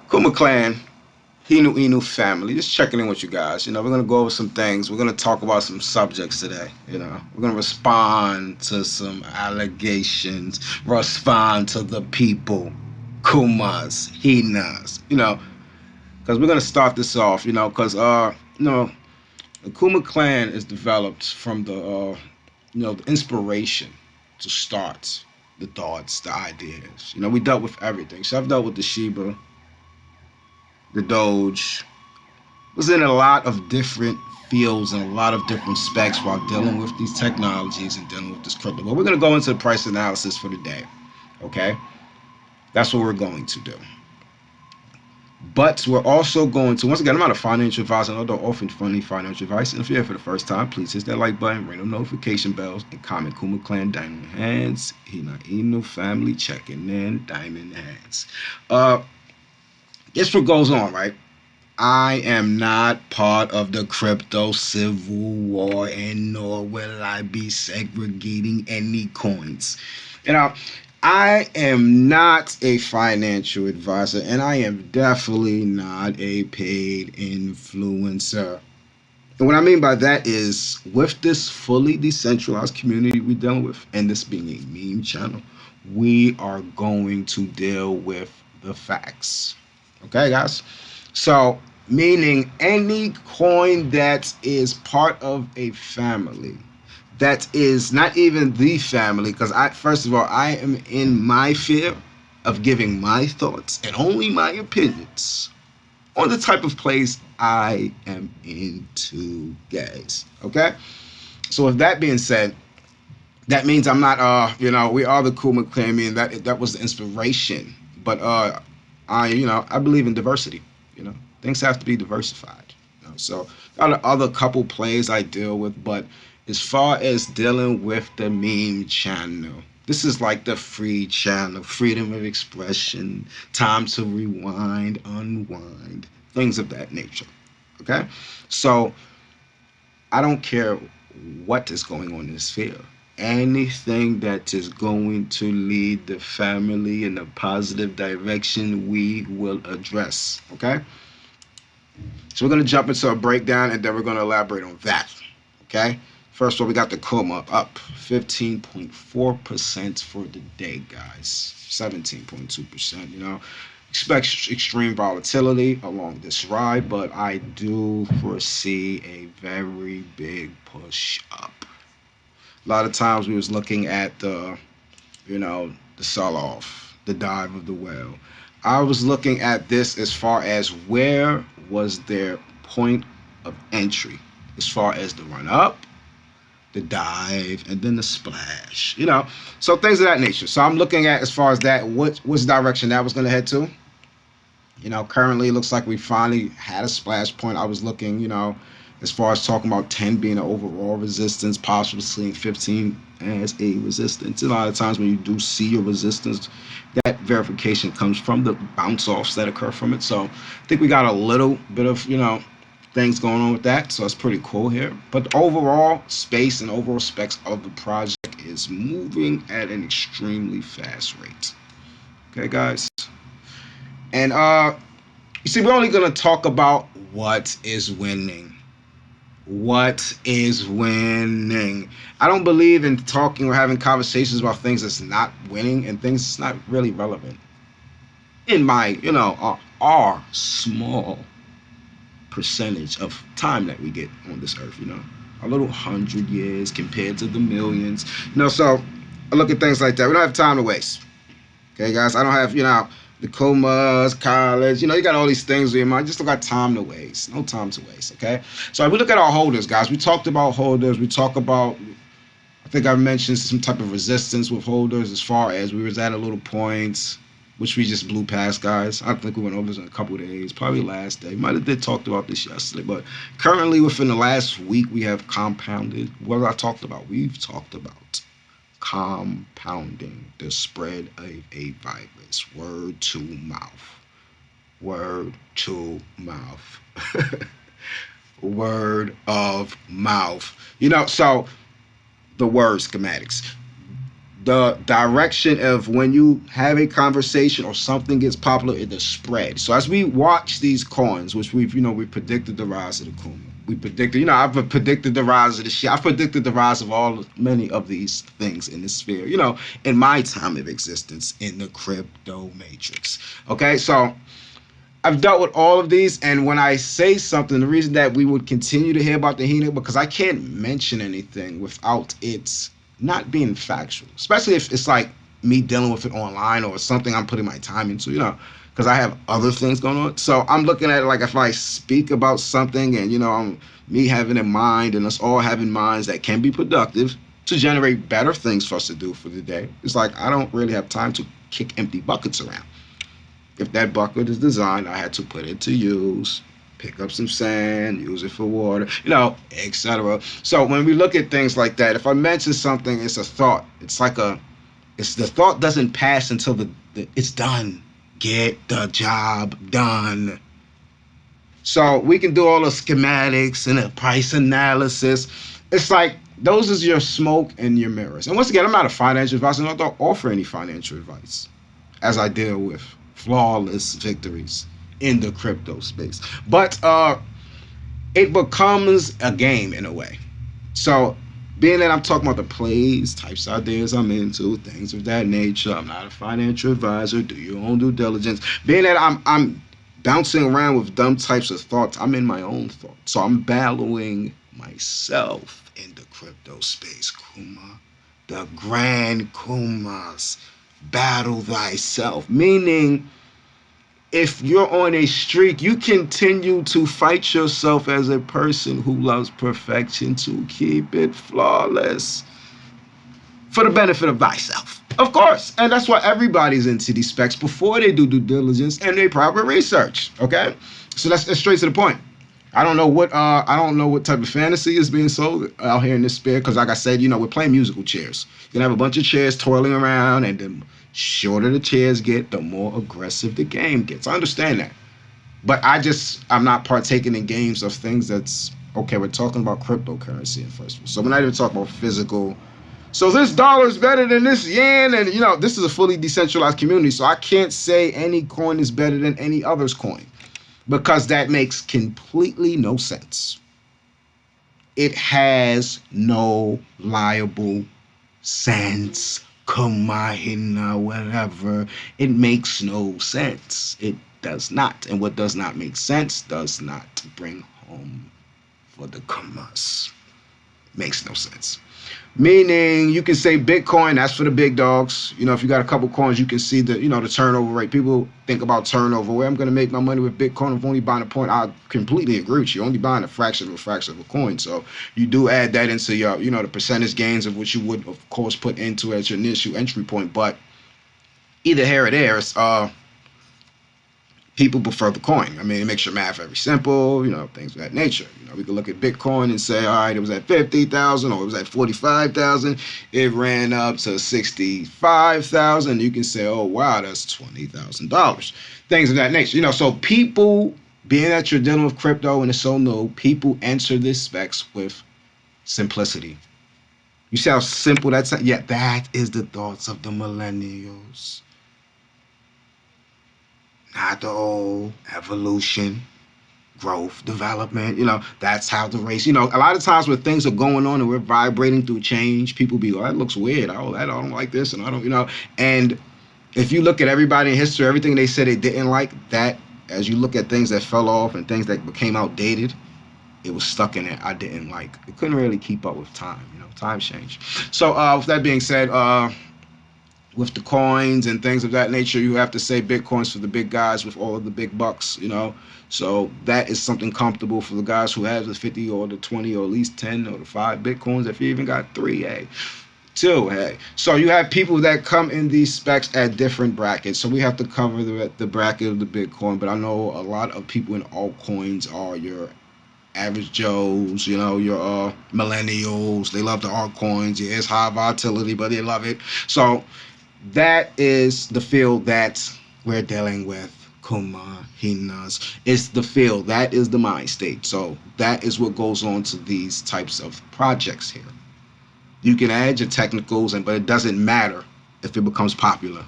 Kuma Clan, Hina family. Just checking in with you guys. We're gonna go over some things. We're gonna talk about some subjects today. We're gonna respond to some allegations, respond to the people, Kumas, Hinas. Because we're gonna start this off. Because the Kuma Clan is developed from the inspiration to start the thoughts, the ideas. We dealt with everything. So I've dealt with the Shiba, the Doge, was in a lot of different fields and a lot of different specs while dealing with these technologies and dealing with this crypto. But we're going to go into the price analysis for the day. Okay? That's what we're going to do. But we're also going to, once again, I'm not a financial advisor. I don't offer any financial advice. And if you're here for the first time, please hit that like button, ring the notification bells, and comment Kuma Clan Diamond Hands. Hina Inu family checking in, Diamond Hands. Guess what goes on, right? I am not part of the crypto civil war, and nor will I be segregating any coins. I am not a financial advisor, and I am definitely not a paid influencer. And what I mean by that is, with this fully decentralized community we're dealing with, and this being a meme channel, we are going to deal with the facts. Okay, guys? So, meaning any coin that is part of a family, that is not even the family, because first of all, I am in my fear of giving my thoughts and only my opinions on the type of plays I am into, guys. Okay? So with that being said, that means I'm not we are the Kuma Clan, and that was the inspiration. But I believe in diversity. Things have to be diversified. So got other couple plays I deal with, but as far as dealing with the meme channel, this is like the free channel, freedom of expression, time to rewind, unwind, things of that nature. Okay? So I don't care what is going on in this field. Anything that is going to lead the family in a positive direction, we will address. Okay? So we're going to jump into a breakdown, and then we're going to elaborate on that. Okay? First of all, we got the Kuma up 15.4% for the day, guys. 17.2%. Expect extreme volatility along this ride, but I do foresee a very big push up. A lot of times we was looking at the sell-off, the dive of the whale. I was looking at this as far as where was their point of entry, as far as the run up, the dive, and then the splash. So things of that nature. So I'm looking at, as far as that, which direction that was going to head to. Currently it looks like we finally had a splash point. I was looking, as far as talking about 10 being an overall resistance, possibly seeing 15 as a resistance. A lot of times when you do see your resistance, that verification comes from the bounce offs that occur from it. So I think we got a little bit of, things going on with that. So it's pretty cool here. But the overall space and overall specs of the project is moving at an extremely fast rate. Okay, guys? And you see, we're only going to talk about what is winning. What is winning? I don't believe in talking or having conversations about things that's not winning and things that's not really relevant. In my, our small percentage of time that we get on this earth, a little 100 years compared to the millions. So I look at things like that. We don't have time to waste. Okay, guys? I don't have, the comas, college, you got all these things in your mind. Just don't got time to waste. No time to waste, okay? So if we look at our holders, guys, we talked about holders. We talk about, I think I mentioned some type of resistance with holders as far as we was at a little point, which we just blew past, guys. I think we went over this in a couple of days, probably last day. Might have did talked about this yesterday, but currently within the last week, we have compounded what I talked about. We've talked about compounding the spread of a virus. Word to mouth. Word to mouth. Word of mouth. So the word schematics. the direction of when you have a conversation or something gets popular, it'll spread. So as we watch these coins, which we predicted the rise of the Kuma. We predicted, I've predicted the rise of the shit. I've predicted the rise of many of these things in the sphere, in my time of existence in the crypto matrix. Okay, so I've dealt with all of these, and when I say something, the reason that we would continue to hear about the Hina, because I can't mention anything without it not being factual, especially if it's like me dealing with it online or something I'm putting my time into, because I have other things going on. So I'm looking at it like if I speak about something and, I'm me having a mind and us all having minds that can be productive to generate better things for us to do for the day. It's like I don't really have time to kick empty buckets around. If that bucket is designed, I had to put it to use, pick up some sand, use it for water, etc. So when we look at things like that, if I mention something, it's a thought. It's the thought doesn't pass until it's done. Get the job done. So we can do all the schematics and the price analysis. It's like those is your smoke and your mirrors. And once again, I'm not a financial advisor. I don't offer any financial advice as I deal with flawless victories in the crypto space. But it becomes a game in a way. So being that I'm talking about the plays, types of ideas I'm into, things of that nature, I'm not a financial advisor, do your own due diligence. Being that I'm bouncing around with dumb types of thoughts, I'm in my own thoughts. So I'm battling myself in the crypto space, Kuma. The grand Kumas. Battle thyself. Meaning, if you're on a streak, you continue to fight yourself as a person who loves perfection to keep it flawless for the benefit of thyself. Of course. And that's why everybody's into these specs before they do due diligence and they proper research. Okay? So that's straight to the point. I don't know what type of fantasy is being sold out here in this sphere, because like I said, we're playing musical chairs. You're gonna have a bunch of chairs twirling around, and the shorter the chairs get, the more aggressive the game gets. I understand that. But I'm not partaking in games of things that's okay, we're talking about cryptocurrency in first. So we're not even talking about physical. So this dollar is better than this yen, and this is a fully decentralized community, so I can't say any coin is better than any other's coin, because that makes completely no sense. It has no liable sense. Kuma, Hina, whatever. It makes no sense. It does not. And what does not make sense does not bring home for the Kumas. Makes no sense. Meaning, you can say Bitcoin, that's for the big dogs. If you got a couple coins, you can see the turnover rate. People think about turnover. Where I'm going to make my money with Bitcoin, I'm only buying a point. I completely agree with you. Only buying a fraction of a coin. So you do add that into your, the percentage gains of which you would, of course, put into as your initial entry point. But either here or there, it's, people prefer the coin. I mean, it makes your math very simple, things of that nature. We can look at Bitcoin and say, all right, it was at 50,000 or it was at 45,000. It ran up to 65,000. You can say, oh, wow, that's $20,000. Things of that nature. So people, being that you're dealing with crypto and it's so new, people enter this specs with simplicity. You see how simple that's? Yeah, that is the thoughts of the millennials. Not the old evolution, growth, development. That's how the race. A lot of times when things are going on and we're vibrating through change, people be, oh, that looks weird. I don't like this, and I don't. And if you look at everybody in history, everything they said they didn't like, that as you look at things that fell off and things that became outdated, it was stuck in it. I didn't like. It couldn't really keep up with time. Time changed. So with that being said, with the coins and things of that nature, you have to say Bitcoin's for the big guys with all of the big bucks, So that is something comfortable for the guys who have the 50 or the 20 or at least 10 or the 5 Bitcoins. If you even got 3, hey. 2, hey. So you have people that come in these specs at different brackets. So we have to cover the bracket of the Bitcoin. But I know a lot of people in altcoins are your average Joes, your millennials. They love the altcoins. Yeah, it's high volatility, but they love it. So that is the field that we're dealing with. Kuma, Hinas. It's the field. That is the mind state. So that is what goes on to these types of projects here. You can add your technicals, but it doesn't matter if it becomes popular.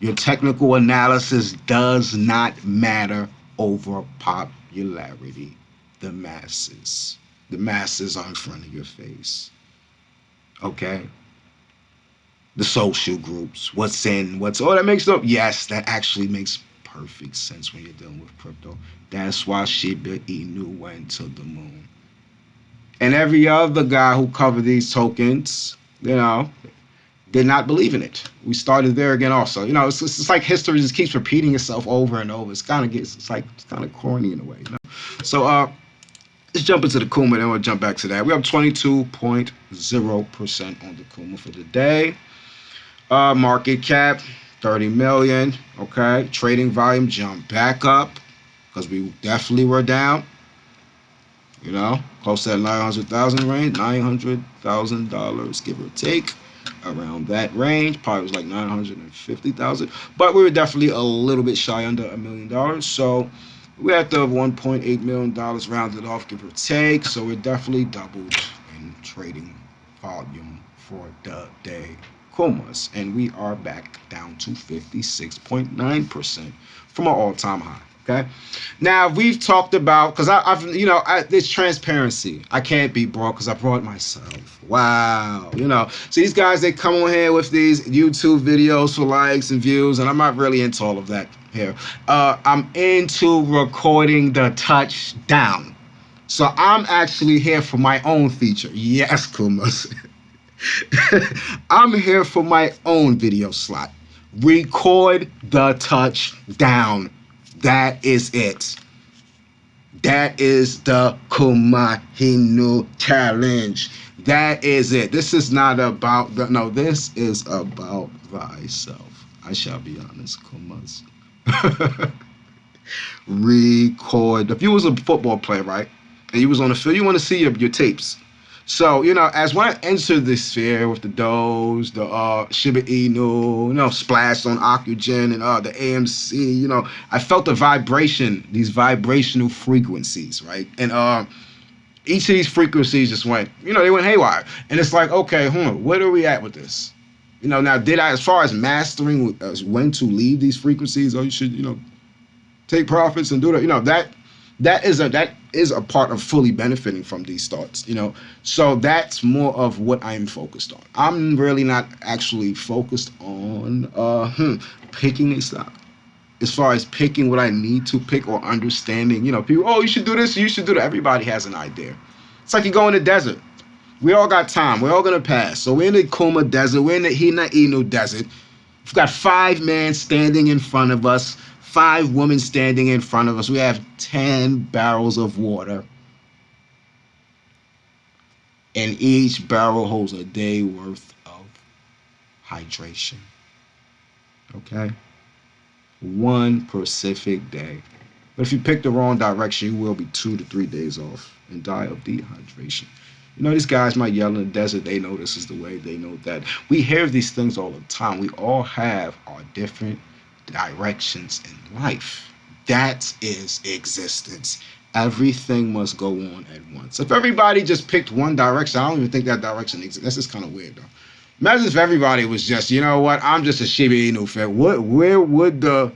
Your technical analysis does not matter over popularity. The masses. The masses are in front of your face. Okay? The social groups. What's in, what's all that makes up. Yes, that actually makes perfect sense when you're dealing with crypto. That's why Shiba Inu went to the moon. And every other guy who covered these tokens, did not believe in it. We started there again also. It's like history just keeps repeating itself over and over. It's kind of corny in a way. So let's jump into the Kuma, then we'll jump back to that. We have 22.0% on the Kuma for the day. Market cap 30 million. Okay, trading volume jumped back up because we definitely were down. Close to that 900,000 range, $900,000 give or take. Around that range, probably was like 950,000, but we were definitely a little bit shy under $1 million. So we're at the $1.8 million rounded off, give or take. So we're definitely doubled in trading volume for the day Kumas, and we are back down to 56.9% from our all-time high. Okay. Now we've talked about, because it's transparency. I can't be broke because I brought myself. Wow. So these guys, they come on here with these YouTube videos for likes and views, and I'm not really into all of that here. I'm into recording the touchdown. So I'm actually here for my own feature. Yes, Kumas. I'm here for my own video slot. Record the touchdown. That is it. That is the Kuma Hinu challenge. That is it. This is not about this is about thyself. I shall be honest, Kumas. Record. If you was a football player, right, and you was on the field, you want to see your tapes. So, as when I entered the sphere with the Doge, the Shiba Inu, splashed on Oxygen and the AMC, I felt the vibration, these vibrational frequencies, right? And each of these frequencies just went, they went haywire. And it's like, okay, where are we at with this? Now did I, as far as mastering when to leave these frequencies, you should, take profits and do that, that is a part of fully benefiting from these thoughts, So that's more of what I'm focused on. I'm really not actually focused on picking a stock. As far as picking what I need to pick or understanding, people, you should do this, you should do that. Everybody has an idea. It's like you go in the desert. We all got time. We're all gonna pass. So we're in the Kuma desert. We're in the Hina Inu desert. We've got 5 men standing in front of us. 5 women standing in front of us. We have 10 barrels of water. And each barrel holds a day worth of hydration. Okay? One Pacific day. But if you pick the wrong direction, you will be 2 to 3 days off and die of dehydration. These guys might yell in the desert. They know this is the way. They know that. We hear these things all the time. We all have our different directions in life. That is existence. Everything must go on at once. If everybody just picked one direction, I don't even think that direction exists. That's just kind of weird, though. Imagine if everybody was just, I'm just a Shiba Inu fan. Where would and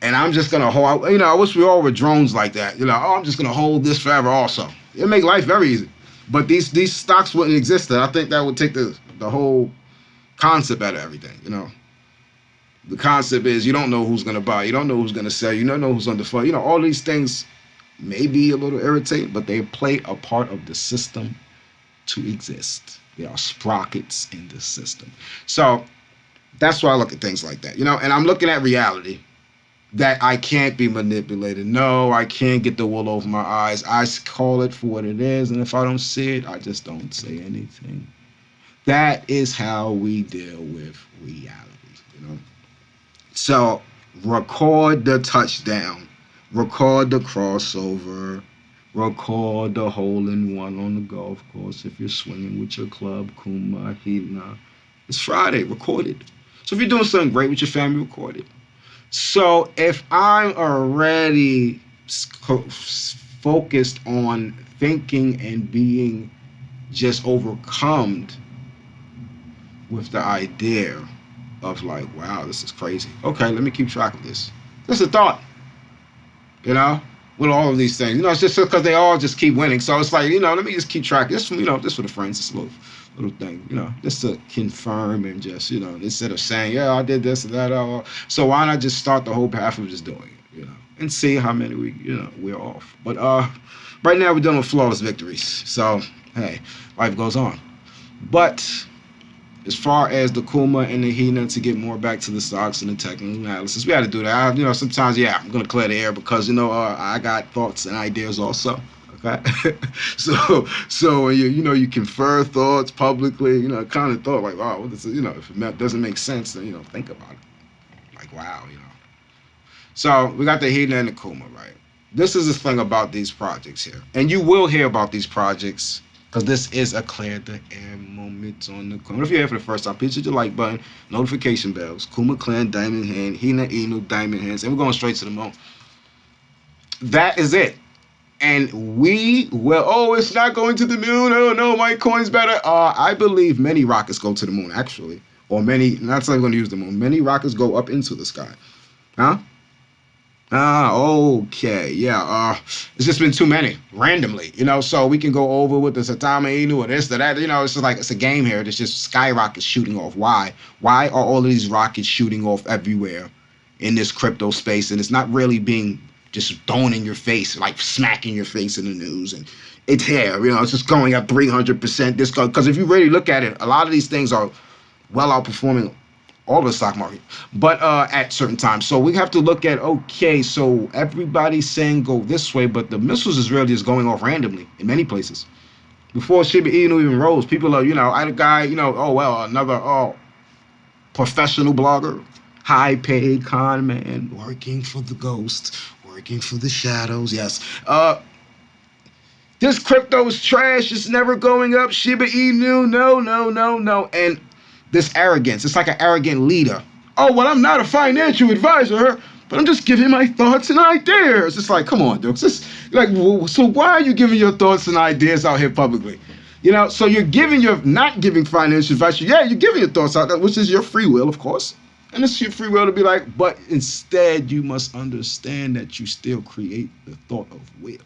I'm just gonna hold. I wish we all were drones like that. I'm just gonna hold this forever. Also, it'd make life very easy. But these stocks wouldn't exist. I think that would take the whole concept out of everything. The concept is you don't know who's going to buy. You don't know who's going to sell. You don't know who's on the phone. All these things may be a little irritating, but they play a part of the system to exist. They are sprockets in the system. So that's why I look at things like that. And I'm looking at reality that I can't be manipulated. No, I can't get the wool over my eyes. I call it for what it is. And if I don't see it, I just don't say anything. That is how we deal with reality, So record the touchdown, record the crossover, record the hole-in-one on the golf course if you're swinging with your club, Kuma, Hina. It's Friday, record it. So if you're doing something great with your family, record it. So if I'm already focused on thinking and being just overcome with the idea of like, wow, this is crazy. Okay, let me keep track of this. Just a thought, you know, with all of these things. You know, it's just because they all just keep winning. So it's like, you know, let me just keep track. This, you know, this for the friends, this little thing, you know, just to confirm and just, you know, instead of saying, yeah, I did this and that. So why not just start the whole path of just doing it, you know, and see how many we're off. But right now we're dealing with flawless victories. So hey, life goes on. But as far as the Kuma and the Hina, to get more back to the stocks and the technical analysis, we had to do that. You know, sometimes, yeah, I'm gonna clear the air because I got thoughts and ideas also. Okay, so you confer thoughts publicly. You know, kind of thought like, wow, this is, if it doesn't make sense, then think about it. Like, wow. So we got the Hina and the Kuma, right? This is the thing about these projects here, and you will hear about these projects because this is a clear the air moment on the corner. If you're here for the first time, please hit the like button, notification bells, Kuma Clan Diamond Hand, Hina Inu Diamond Hands, and we're going straight to the moon. That is it. And we will, it's not going to the moon. Oh no, my coin's better. I believe many rockets go to the moon, actually. Or many, not saying I'm going to use the moon, many rockets go up into the sky. Huh? Okay, yeah. It's just been too many randomly, So we can go over with the Satama Inu or this or that. It's just like it's a game here. It's just skyrockets shooting off. Why? Why are all of these rockets shooting off everywhere in this crypto space? And it's not really being just thrown in your face, like smacking your face in the news. And it's here, It's just going up 300%. Because if you really look at it, a lot of these things are well outperforming all the stock market, but at certain times. So we have to look at, okay, so everybody's saying go this way, but the missiles is really just going off randomly in many places. Before Shiba Inu even rose, people are, I had a guy, another professional blogger, high paid con man, working for the ghost, working for the shadows, yes. This crypto is trash, it's never going up, Shiba Inu, no. And this arrogance. It's like an arrogant leader. Oh, well, I'm not a financial advisor, but I'm just giving my thoughts and ideas. It's like, come on, dude. So why are you giving your thoughts and ideas out here publicly? So you're not giving financial advice. Yeah, you're giving your thoughts out there, which is your free will, of course. And it's your free will to be like, but instead you must understand that you still create the thought of will.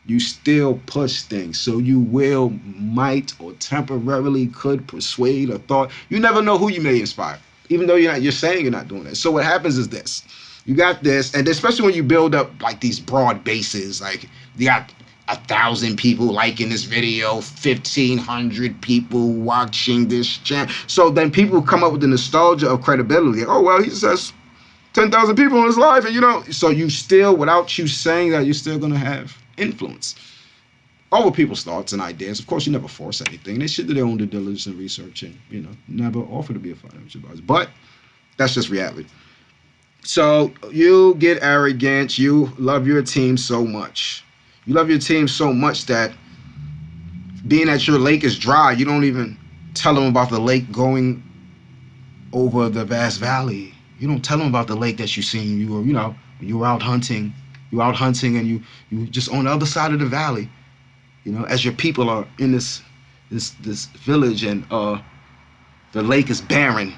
You still push things, so you might or temporarily could persuade a thought. You never know who you may inspire, even though you're saying you're not doing that. So what happens is this: you got this, and especially when you build up like these broad bases, like you got 1,000 people liking this video, 1,500 people watching this channel. So then people come up with the nostalgia of credibility. Oh well, he says 10,000 people in his life, and so you still, without you saying that, you're still gonna have influence over people's thoughts and ideas. Of course, you never force anything. They should do their own due diligence and research, and never offer to be a financial advisor. But that's just reality. So you get arrogant. You love your team so much. You love your team so much that being that your lake is dry, you don't even tell them about the lake going over the vast valley. You don't tell them about the lake that you seen. You were out hunting. You're out hunting and you just on the other side of the valley, as your people are in this village and the lake is barren.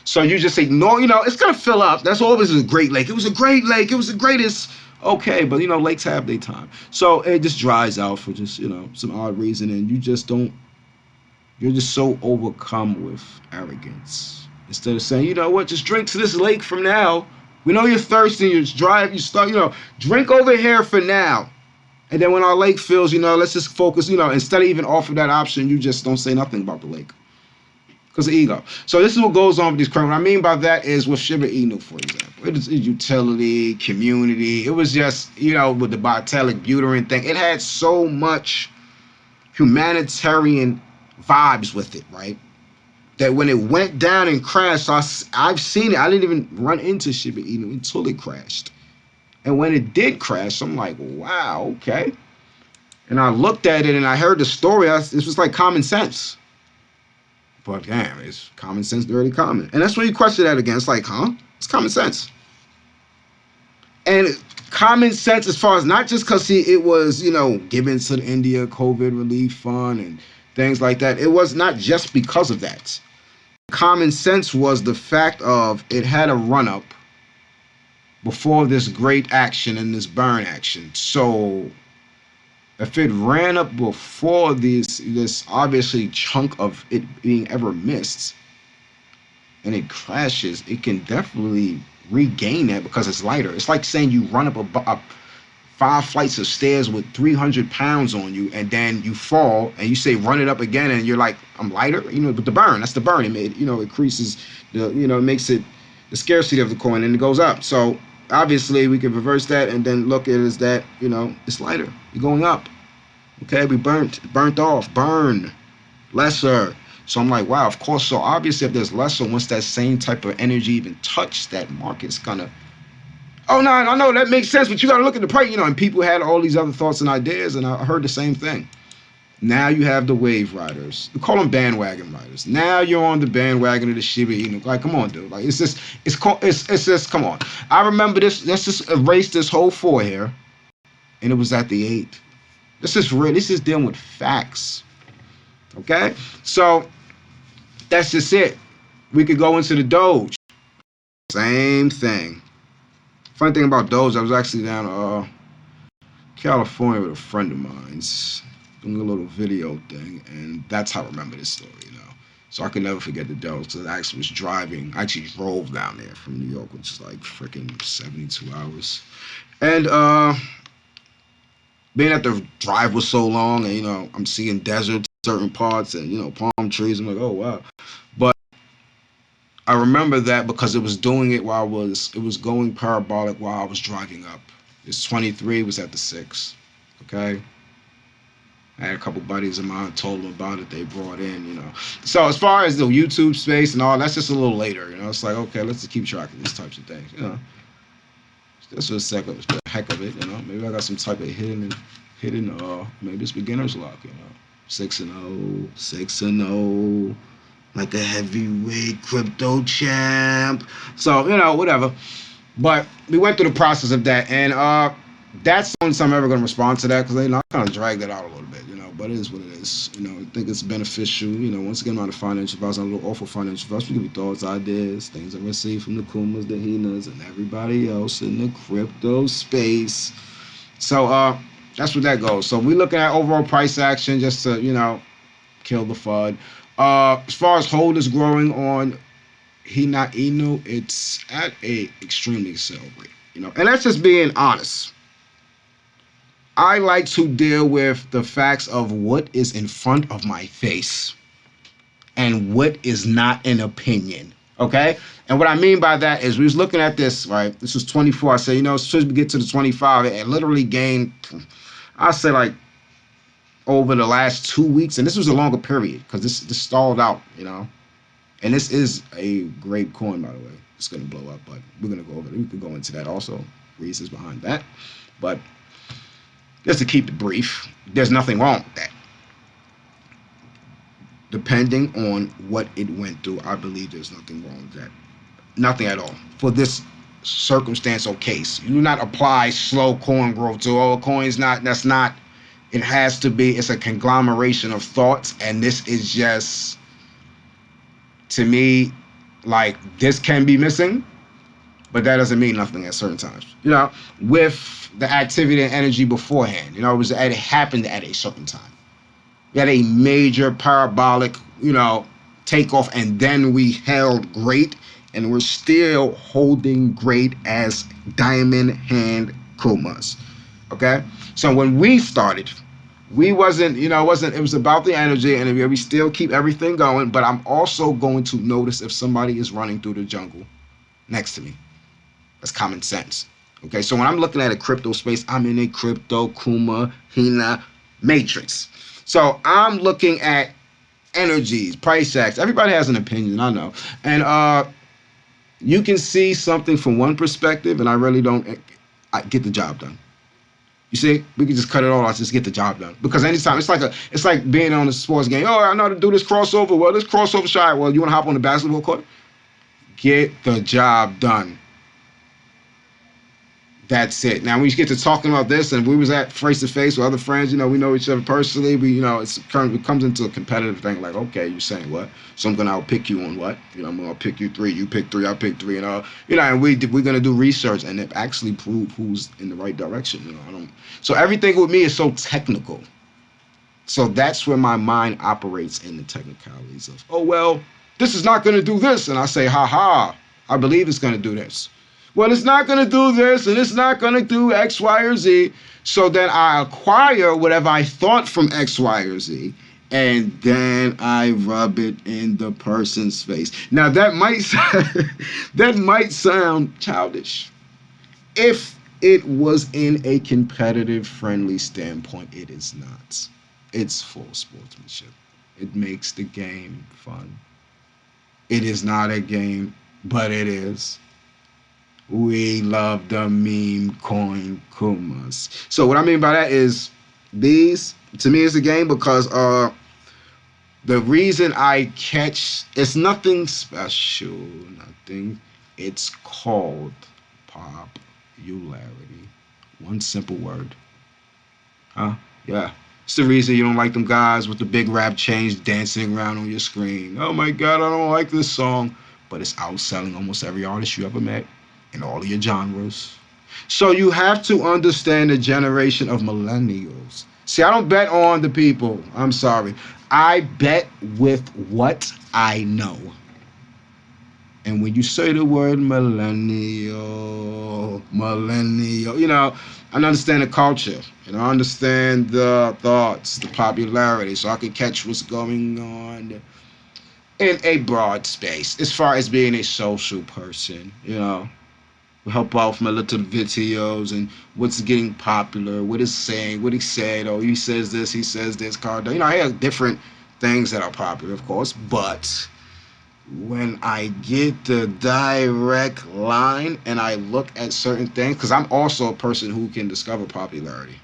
So you just ignore, it's gonna fill up. That's always a great lake. It was a great lake. It was the greatest. Okay, but lakes have their time. So it just dries out for just, some odd reason, and you're just so overcome with arrogance. Instead of saying, just drink to this lake from now. We know you're thirsty, you start, drink over here for now. And then when our lake fills, let's just focus, instead of even offer that option, you just don't say nothing about the lake. Because of ego. So this is what goes on with these criminals. What I mean by that is with Shiba Inu, for example. It is utility, community. It was just, with the biotelic butyrene thing, it had so much humanitarian vibes with it, right? That when it went down and crashed, I've seen it. I didn't even run into Shiba Inu until it crashed. And when it did crash, I'm like, wow, okay. And I looked at it and I heard the story. It was like common sense. But damn, it's common sense really common. And that's when you question that again. It's like, huh? It's common sense. And common sense as far as not just because it was, given to the India COVID relief fund and things like that. It was not just because of that. Common sense was the fact of it had a run up before this great action and this burn action. So if it ran up before this obviously chunk of it being ever missed and it crashes, it can definitely regain that because it's lighter. It's like saying you run up a 5 flights of stairs with 300 pounds on you, and then you fall and you say run it up again, and you're like, I'm lighter, but the burn, that's the burn. It increases it makes it the scarcity of the coin, and it goes up. So obviously we can reverse that and then look at it as that, it's lighter, you're going up. Okay, we burnt off, burn lesser. So I'm like, wow, of course. So obviously if there's lesser, once that same type of energy even touch that market's gonna, oh no, I know that makes sense, but you got to look at the price, and people had all these other thoughts and ideas, and I heard the same thing. Now you have the wave riders. We call them bandwagon riders. Now you're on the bandwagon of the Shiba Inu. Like, come on, dude. Like, it's just, come on. I remember this. Let's just erase this whole 4 here, and it was at the 8. This is real. This is dealing with facts. Okay, so that's just it. We could go into the Doge. Same thing. Funny thing about Doge, I was actually down California with a friend of mine's doing a little video thing, and that's how I remember this story, So I could never forget the Doge. So I actually was driving. I actually drove down there from New York, which is like freaking 72 hours. And being that the drive was so long, and I'm seeing desert certain parts and palm trees. I'm like, oh wow. But I remember that because it was doing it while it was going parabolic while I was driving up. It's 23, was at the 6. Okay. I had a couple buddies of mine, told them about it, they brought in. So as far as the YouTube space and all, that's just a little later, It's like, okay, let's just keep track of these types of things, Just for the heck of it, Maybe I got some type of hidden, maybe it's beginner's luck, 6-0, 6-0. Like a heavyweight crypto champ. So, whatever. But we went through the process of that. And that's the only time I'm ever going to respond to that because I kind of dragged that out a little bit, But it is what it is. I think it's beneficial. Once again, I'm not a financial advisor. I'm a little awful financial advisor. We give you thoughts, ideas, things I received from the Kumas, the Hinas, and everybody else in the crypto space. So that's where that goes. So we're looking at overall price action just to, kill the FUD. As far as hold is growing on Hina Inu, it's at a extremely sell rate, and that's just being honest. I like to deal with the facts of what is in front of my face and what is not an opinion. Okay, and what I mean by that is we was looking at this, right? This was 24. I said, as soon as we get to the 25, it literally gained, I say like over the last 2 weeks, and this was a longer period because this stalled out, and this is a great coin, by the way. It's going to blow up, but we're going to go over it. We could go into that also, reasons behind that, but just to keep it brief, there's nothing wrong with that. Depending on what it went through, I believe there's nothing wrong with that. Nothing at all for this circumstance or case. You do not apply slow coin growth to all coins. That's not. It has to be, it's a conglomeration of thoughts, and this is just, to me, like, this can be missing, but that doesn't mean nothing at certain times. With the activity and energy beforehand, it happened at a certain time. We had a major parabolic, takeoff, and then we held great, and we're still holding great as diamond hand Kumas. Okay, so when we started, we wasn't, it was about the energy, and we still keep everything going, but I'm also going to notice if somebody is running through the jungle next to me. That's common sense. Okay, so when I'm looking at a crypto space, I'm in a crypto Kuma Hina matrix. So I'm looking at energies, price acts. Everybody has an opinion, I know, and you can see something from one perspective, and I really don't get the job done. You see, we can just cut it all off, just get the job done. Because anytime, it's like being on a sports game. Oh, I know how to do this crossover. Well, this crossover shot. Well, you want to hop on the basketball court? Get the job done. That's it. Now, when you get to talking about this, and we was at face to face with other friends, we know each other personally. It comes into a competitive thing. Like, okay, you're saying what? So I'm gonna outpick you on what? I'm gonna pick you three. You pick three. I pick three. And we're gonna do research and it actually prove who's in the right direction. I don't. So everything with me is so technical. So that's where my mind operates in the technicalities of, oh well, this is not gonna do this, and I say, ha ha, I believe it's gonna do this. Well, it's not going to do this and it's not going to do X, Y, or Z. So then I acquire whatever I thought from X, Y, or Z. And then I rub it in the person's face. Now, that might sound childish. If it was in a competitive, friendly standpoint, it is not. It's full sportsmanship. It makes the game fun. It is not a game, but it is. We love the meme coin Kumas. So what I mean by that is these, to me, is a game because the reason I catch, it's nothing special, nothing. It's called popularity. One simple word. Huh? Yeah. It's the reason you don't like them guys with the big rap chains dancing around on your screen. Oh my God, I don't like this song. But it's outselling almost every artist you ever met in all of your genres. So you have to understand the generation of millennials. See, I don't bet on the people. I'm sorry. I bet with what I know. And when you say the word millennial, I understand the culture. I understand the thoughts, the popularity, so I can catch what's going on in a broad space as far as being a social person. We help out from my little videos and what's getting popular, what it's saying, what he said. Oh, he says this, card. I have different things that are popular, of course, but when I get the direct line and I look at certain things, because I'm also a person who can discover popularity,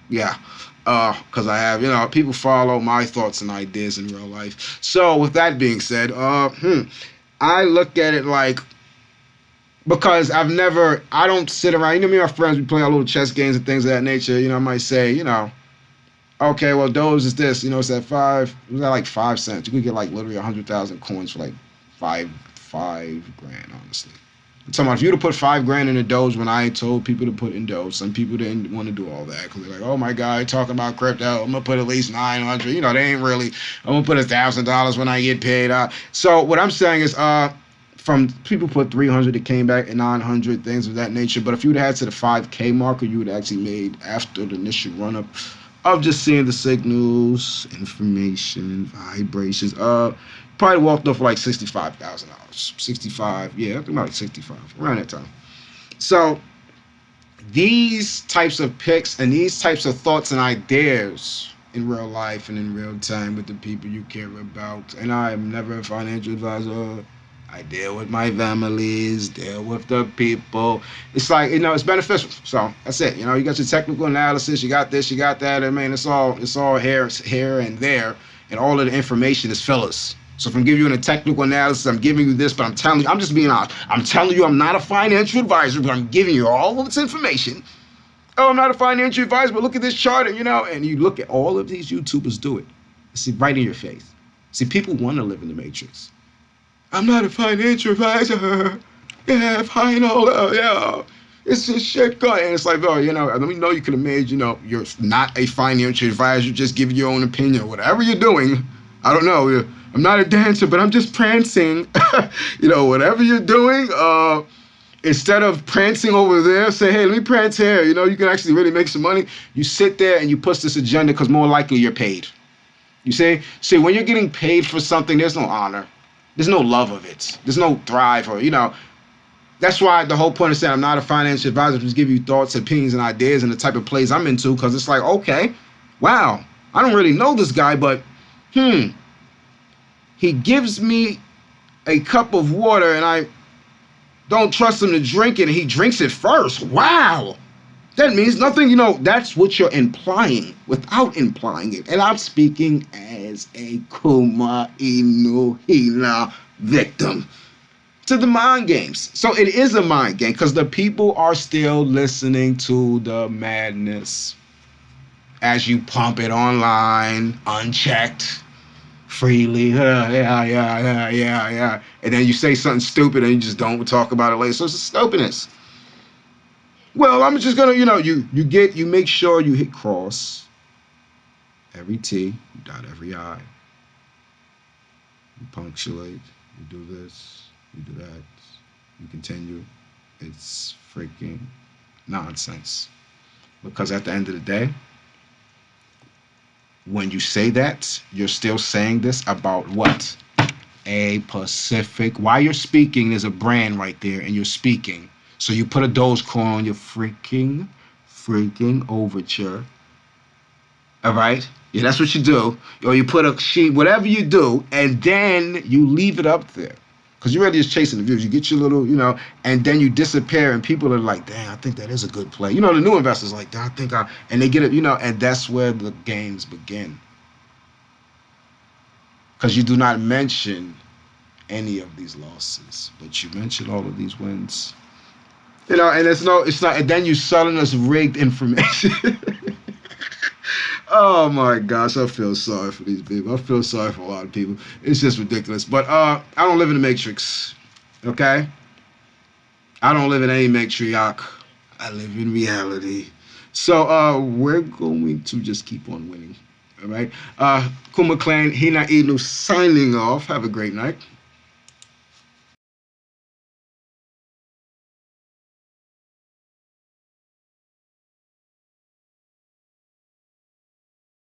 yeah, because I have, people follow my thoughts and ideas in real life. So with that being said, I look at it like, because I don't sit around, me and my friends, we play our little chess games and things of that nature. I might say, okay, well, Doge is this, it's at like 5 cents. You could get like literally 100,000 coins for like five grand, honestly. I'm talking about if you'd have put 5 grand in a Doge when I told people to put in Doge, some people didn't want to do all that because they're like, oh my God, talking about crypto, I'm going to put at least 900. They ain't really, I'm going to put $1,000 when I get paid. So what I'm saying is, from people put 300, it came back at 900, things of that nature. But if you would have had to the 5K marker, you would have actually made, after the initial run up of just seeing the signals, information, vibrations, probably walked off for like $65,000. 65, yeah, I think about like 65, around that time. So these types of picks and these types of thoughts and ideas in real life and in real time with the people you care about. And I am never a financial advisor. I deal with my families, deal with the people. It's like, it's beneficial. So that's it. You got your technical analysis, you got this, you got that. I mean, it's all here and there, and all of the information is fillers. So if I'm giving you a technical analysis, I'm giving you this, but I'm telling you, I'm just being honest. I'm telling you I'm not a financial advisor, but I'm giving you all of this information. Oh, I'm not a financial advisor, but look at this chart, and you look at all of these YouTubers do it. See, right in your face. See, people want to live in the matrix. I'm not a financial advisor. Yeah, final. Yeah, it's just shit going. And it's like, oh, let me know you could have made, you're not a financial advisor, just giving your own opinion. Whatever you're doing, I don't know. I'm not a dancer, but I'm just prancing. Whatever you're doing, instead of prancing over there, say, hey, let me prance here. You can actually really make some money. You sit there and you push this agenda because more likely you're paid. You see, when you're getting paid for something, there's no honor. There's no love of it. There's no drive or, That's why the whole point of saying I'm not a financial advisor, just give you thoughts, opinions, and ideas and the type of plays I'm into, because it's like, okay, wow, I don't really know this guy, but, he gives me a cup of water and I don't trust him to drink it and he drinks it first. Wow. That means nothing, that's what you're implying without implying it. And I'm speaking as a Kuma Inu Hina victim. To the mind games. So it is a mind game because the people are still listening to the madness as you pump it online, unchecked, freely. Yeah. And then you say something stupid and you just don't talk about it later. So it's a stupidness. Well, I'm just gonna, you make sure you hit cross every T, you dot every I, you punctuate, you do this, you do that, you continue. It's freaking nonsense. Because at the end of the day, when you say that, you're still saying this about what? A Pacific. While you're speaking, there's a brand right there, and you're speaking. So you put a Doge coin on your freaking overture. All right? Yeah, that's what you do. Or you put a sheet, whatever you do, and then you leave it up there. Because you're really just chasing the views. You get your little, and then you disappear, and people are like, dang, I think that is a good play. The new investors like, I think and they get it, and that's where the games begin. Because you do not mention any of these losses, but you mention all of these wins. And it's not, and then you selling us rigged information. Oh my gosh, I feel sorry for these people. I feel sorry for a lot of people. It's just ridiculous. But I don't live in the Matrix. Okay? I don't live in any matriarch. I live in reality. So we're going to just keep on winning. All right? Kuma Clan, Hina Inu signing off. Have a great night.